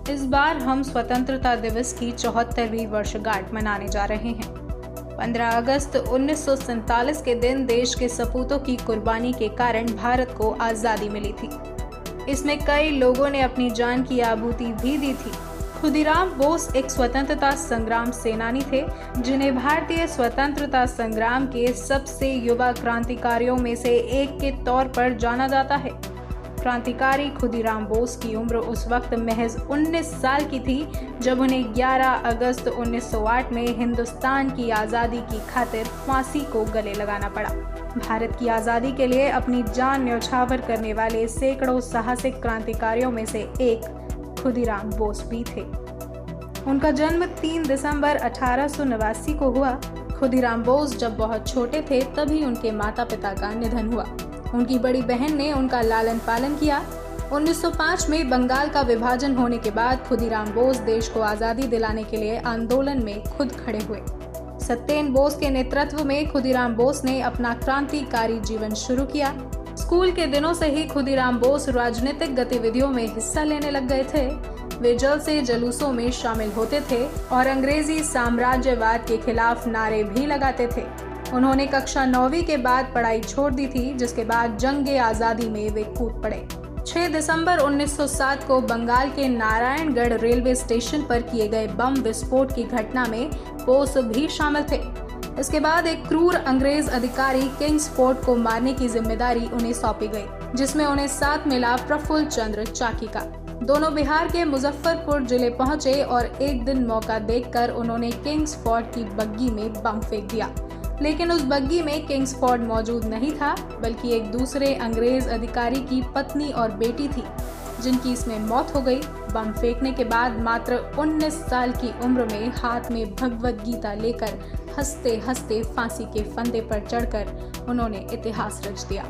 इस बार हम स्वतंत्रता दिवस की 74वीं वर्षगांठ मनाने जा रहे हैं। 15 अगस्त 1947 के दिन देश के सपूतों की कुर्बानी के कारण भारत को आज़ादी मिली थी। इसमें कई लोगों ने अपनी जान की आहुति भी दी थी। खुदीराम बोस एक स्वतंत्रता संग्राम सेनानी थे, जिन्हें भारतीय स्वतंत्रता संग्राम के सबसे युवा क्रांतिकारियों में से एक के तौर पर जाना जाता है। क्रांतिकारी खुदीराम बोस की उम्र उस वक्त महज 19 साल की थी जब उन्हें 11 अगस्त 1908 में हिंदुस्तान की आज़ादी की खातिर फांसी को गले लगाना पड़ा। भारत की आज़ादी के लिए अपनी जान न्यौछावर करने वाले सैकड़ों साहसिक क्रांतिकारियों में से एक खुदीराम बोस भी थे। उनका जन्म 3 दिसंबर 1889 को हुआ। खुदीराम बोस जब बहुत छोटे थे तभी उनके माता पिता का निधन हुआ। उनकी बड़ी बहन ने उनका लालन पालन किया। 1905 में बंगाल का विभाजन होने के बाद खुदीराम बोस देश को आज़ादी दिलाने के लिए आंदोलन में खुद खड़े हुए। सत्येन बोस के नेतृत्व में खुदीराम बोस ने अपना क्रांतिकारी जीवन शुरू किया। स्कूल के दिनों से ही खुदीराम बोस राजनीतिक गतिविधियों में हिस्सा लेने लग गए थे। वे जल्द से जुलूसों में शामिल होते थे और अंग्रेजी साम्राज्यवाद के खिलाफ नारे भी लगाते थे। उन्होंने कक्षा 9वीं के बाद पढ़ाई छोड़ दी थी, जिसके बाद जंगे आज़ादी में वे कूद पड़े। 6 दिसंबर 1907 को बंगाल के नारायणगढ़ रेलवे स्टेशन पर किए गए बम विस्फोट की घटना में बोस भी शामिल थे। इसके बाद एक क्रूर अंग्रेज अधिकारी किंग्सफोर्ड को मारने की जिम्मेदारी उन्हें सौंपी गई, जिसमें उन्हें साथ मिला प्रफुल्ल चंद्र चाकी का। दोनों बिहार के मुजफ्फरपुर जिले पहुंचे और एक दिन मौका देखकर उन्होंने किंग्सफोर्ड की बग्गी में बम फेंक दिया। लेकिन उस बग्गी में किंग्सफोर्ड मौजूद नहीं था, बल्कि एक दूसरे अंग्रेज अधिकारी की पत्नी और बेटी थी, जिनकी इसमें मौत हो गई। बम फेंकने के बाद मात्र 19 साल की उम्र में हाथ में भगवद गीता लेकर हंसते हंसते फांसी के फंदे पर चढ़कर उन्होंने इतिहास रच दिया।